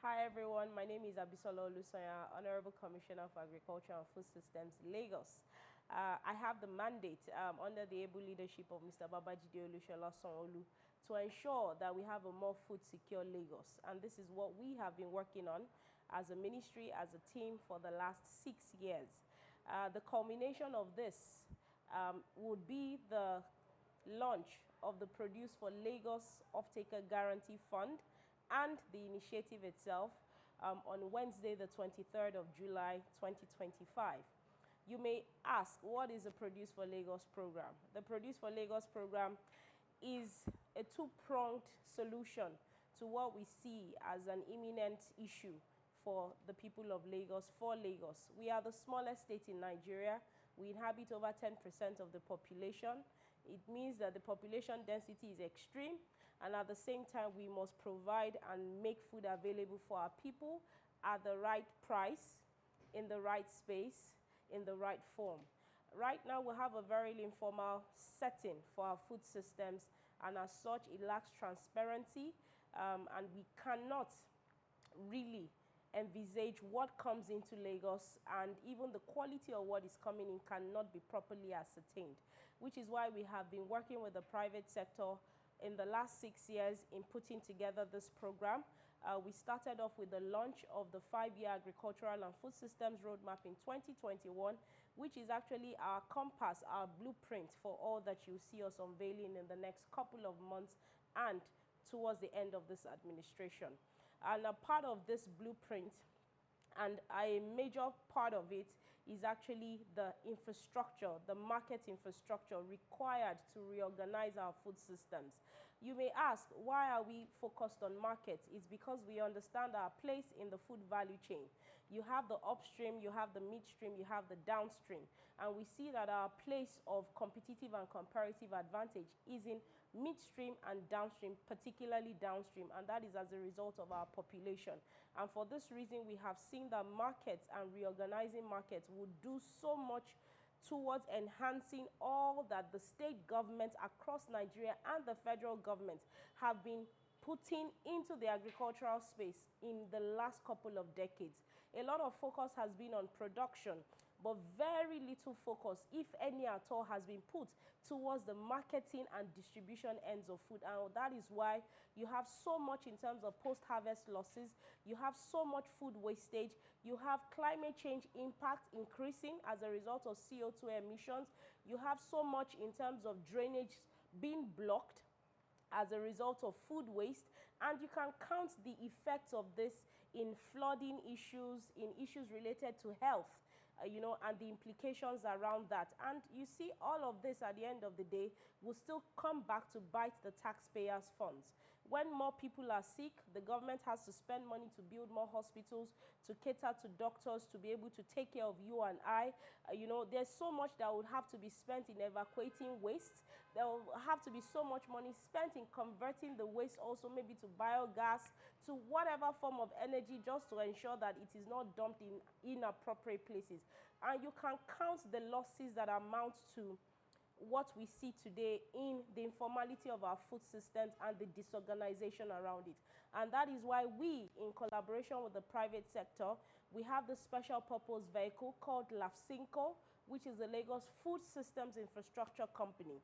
Hi everyone, my name is Abisola Olusanya, Honourable Commissioner for Agriculture and Food Systems, Lagos. I have the mandate under the able leadership of Mr. Babajide Olusola to ensure that we have a more food-secure Lagos. And this is what we have been working on as a ministry, as a team for the last 6 years. The culmination of this would be the launch of the Produce for Lagos Offtaker Guarantee Fund and the initiative itself on Wednesday, the 23rd of July, 2025. You may ask, what is the Produce for Lagos program? The Produce for Lagos program is a two-pronged solution to what we see as an imminent issue for the people of Lagos, for Lagos. We are the smallest state in Nigeria. We inhabit over 10% of the population. It means that the population density is extreme, and at the same time, we must provide and make food available for our people at the right price, in the right space, in the right form. Right now, we have a very informal setting for our food systems, and as such, it lacks transparency, and we cannot really envisage what comes into Lagos, and even the quality of what is coming in cannot be properly ascertained, which is why we have been working with the private sector in the last 6 years in putting together this program. We started off with the launch of the 5-year agricultural and food systems roadmap in 2021, which is actually our compass, our blueprint for all that you see us unveiling in the next couple of months and towards the end of this administration. And a part of this blueprint, and a major part of it, is actually the infrastructure, the market infrastructure required to reorganize our food systems. You may ask, why are we focused on markets? It's because we understand our place in the food value chain. You have the upstream, you have the midstream, you have the downstream. And we see that our place of competitive and comparative advantage is in midstream and downstream, particularly downstream, and that is as a result of our population. And for this reason, we have seen that markets and reorganizing markets would do so much towards enhancing all that the state governments across Nigeria and the federal government have been putting into the agricultural space in the last couple of decades. A lot of focus has been on production, but very little focus, if any at all, has been put towards the marketing and distribution ends of food. And that is why you have so much in terms of post-harvest losses, you have so much food wastage, you have climate change impact increasing as a result of CO2 emissions, you have so much in terms of drainage being blocked as a result of food waste, and you can count the effects of this in flooding issues, in issues related to health, and the implications around that. And you see, all of this at the end of the day will still come back to bite the taxpayers' funds. When more people are sick, the government has to spend money to build more hospitals, to cater to doctors, to be able to take care of you and I. There's so much that would have to be spent in evacuating waste. There will have to be so much money spent in converting the waste also maybe to biogas, to whatever form of energy, just to ensure that it is not dumped in inappropriate places. And you can count the losses that amount to what we see today in the informality of our food systems and the disorganization around it. And that is why we, in collaboration with the private sector, we have the special purpose vehicle called LAFCINCO, which is the Lagos Food Systems Infrastructure Company.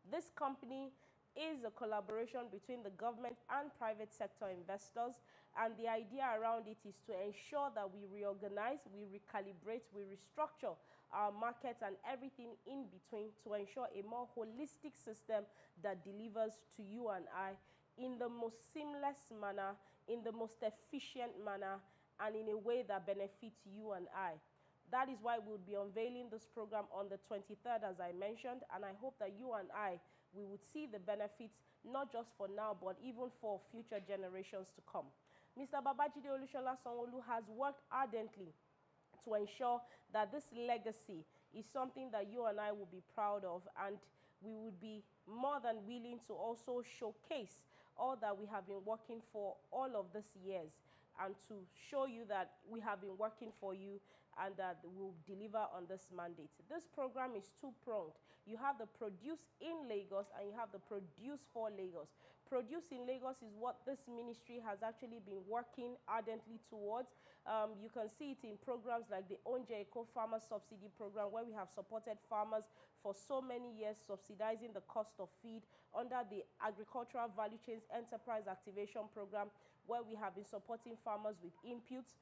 This company is a collaboration between the government and private sector investors, and the idea around it is to ensure that we reorganize, we recalibrate, we restructure our markets and everything in between to ensure a more holistic system that delivers to you and I in the most seamless manner, in the most efficient manner, and in a way that benefits you and I. That is why we'll be unveiling this program on the 23rd, as I mentioned, and I hope that you and I, we would see the benefits, not just for now, but even for future generations to come. Mr. Babajide Olusola has worked ardently to ensure that this legacy is something that you and I will be proud of, and we would be more than willing to also showcase all that we have been working for all of these years, and to show you that we have been working for you and that we'll deliver on this mandate. This program is two-pronged. You have the Produce in Lagos and you have the Produce for Lagos. Produce in Lagos is what this ministry has actually been working ardently towards. You can see it in programs like the Onje Eco Farmer Subsidy Program, where we have supported farmers for so many years, subsidizing the cost of feed, under the Agricultural Value Chains Enterprise Activation Program, where we have been supporting farmers with inputs,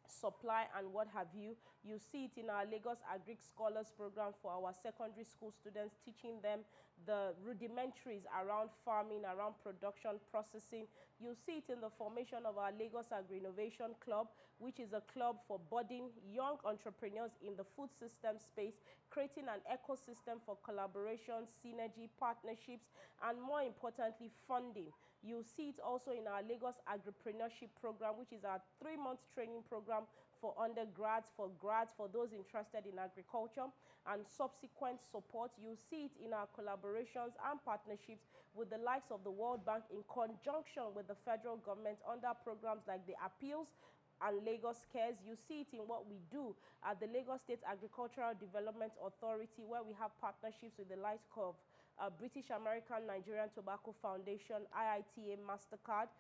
supply and what have you. You see it in our Lagos Agric Scholars Program for our secondary school students, teaching them the rudimentaries around farming, around production, processing. You see it in the formation of our Lagos Agri-Innovation Club, which is a club for budding young entrepreneurs in the food system space, creating an ecosystem for collaboration, synergy, partnerships, and more importantly, funding. You see it also in our Lagos Agripreneurship Program, which is our 3-month training program for undergrads, for grads, for those interested in agriculture, and subsequent support. You see it in our collaborations and partnerships with the likes of the World Bank in conjunction with the federal government under programs like the Appeals and Lagos Cares. You see it in what we do at the Lagos State Agricultural Development Authority, where we have partnerships with the likes of British American Nigerian Tobacco Foundation, IITA, MasterCard.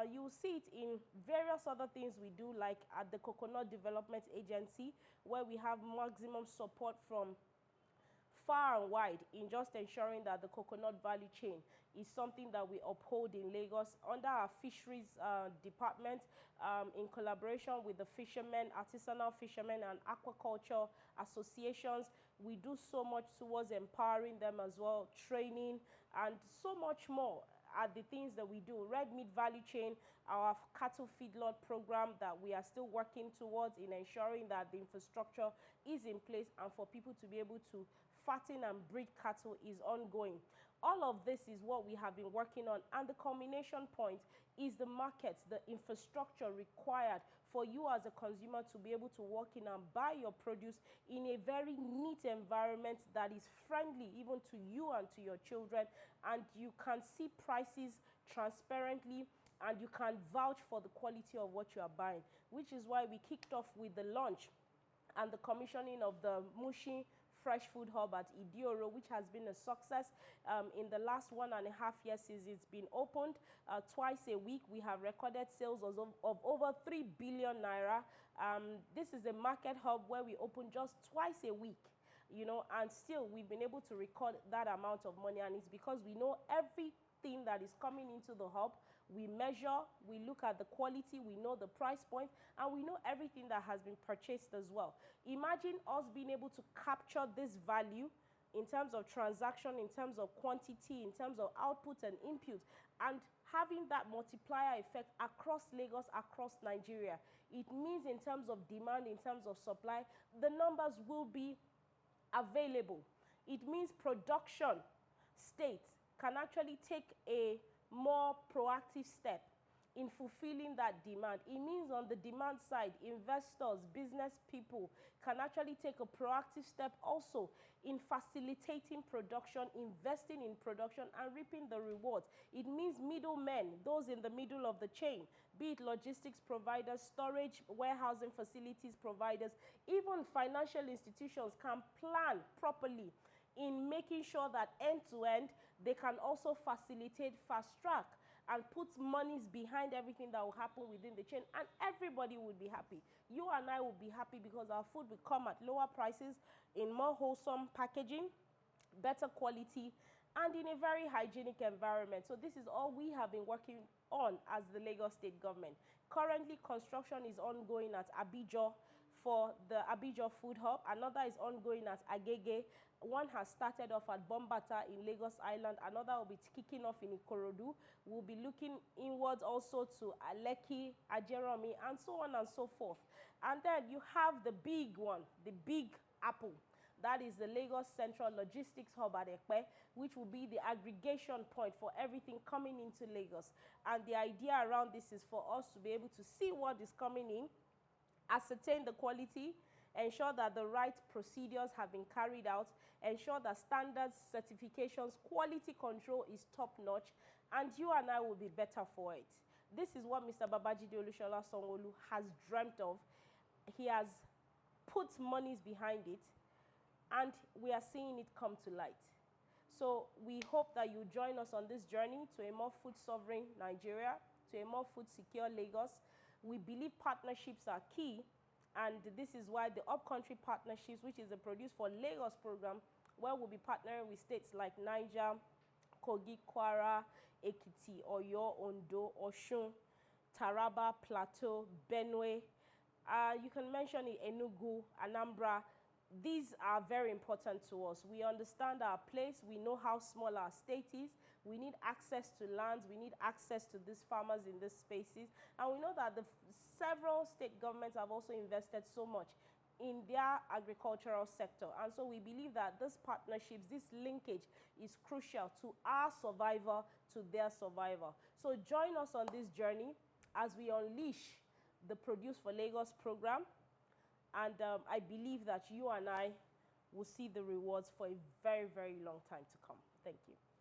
You will see it in various other things we do, like at the Coconut Development Agency, where we have maximum support from far and wide in just ensuring that the coconut value chain is something that we uphold in Lagos under our fisheries department, in collaboration with the fishermen, artisanal fishermen and aquaculture associations. We do so much towards empowering them as well, training and so much more are the things that we do. Red meat value chain, our cattle feedlot program that we are still working towards in ensuring that the infrastructure is in place and for people to be able to fatten and breed cattle is ongoing. All of this is what we have been working on, and the culmination point is the markets, the infrastructure required for you as a consumer to be able to walk in and buy your produce in a very neat environment that is friendly even to you and to your children, and you can see prices transparently and you can vouch for the quality of what you are buying, which is why we kicked off with the launch and the commissioning of the Mushin Fresh Food Hub at Idioro, which has been a success. In the last 1.5 years since it's been opened, twice a week, we have recorded sales of over 3 billion naira. This is a market hub where we open just twice a week, you know, and still we've been able to record that amount of money, and it's because we know everything that is coming into the hub. We measure, we look at the quality, we know the price point, and we know everything that has been purchased as well. Imagine us being able to capture this value in terms of transaction, in terms of quantity, in terms of output and input, and having that multiplier effect across Lagos, across Nigeria. It means in terms of demand, in terms of supply, the numbers will be available. It means production states can actually take a more proactive step in fulfilling that demand. It means on the demand side, investors, business people can actually take a proactive step also in facilitating production, investing in production and reaping the rewards. It means middlemen, those in the middle of the chain, be it logistics providers, storage, warehousing facilities providers, even financial institutions can plan properly in making sure that end-to-end, they can also facilitate fast track and put monies behind everything that will happen within the chain, and everybody would be happy. You and I will be happy because our food will come at lower prices, in more wholesome packaging, better quality, and in a very hygienic environment. So this is all we have been working on as the Lagos State government. Currently, construction is ongoing at Abijo for the Abijo Food Hub. Another is ongoing at Agege. One has started off at Bombata in Lagos Island. Another will be kicking off in Ikorodu. We'll be looking inwards also to Aleki, Ajeromi, and so on and so forth. And then you have the big one, the big apple. That is the Lagos Central Logistics Hub at Ekpe, which will be the aggregation point for everything coming into Lagos. And the idea around this is for us to be able to see what is coming in, ascertain the quality, ensure that the right procedures have been carried out, ensure that standards, certifications, quality control is top-notch, and you and I will be better for it. This is what Mr. Babajide Olusola has dreamt of. He has put monies behind it, and we are seeing it come to light. So we hope that you join us on this journey to a more food sovereign Nigeria, to a more food secure Lagos. We believe partnerships are key, and this is why the Upcountry Partnerships, which is a Produce for Lagos program, where we'll be partnering with states like Niger, Kogi, Kwara, Ekiti, Oyo, Ondo, Osun, Taraba, Plateau, Benue. You can mention Enugu, Anambra. These are very important to us. We understand our place. We know how small our state is. We need access to lands. We need access to these farmers in these spaces. And we know that the several state governments have also invested so much in their agricultural sector. And so we believe that this partnerships, this linkage is crucial to our survival, to their survival. So join us on this journey as we unleash the Produce for Lagos program. And I believe that you and I will see the rewards for a very, very long time to come. Thank you.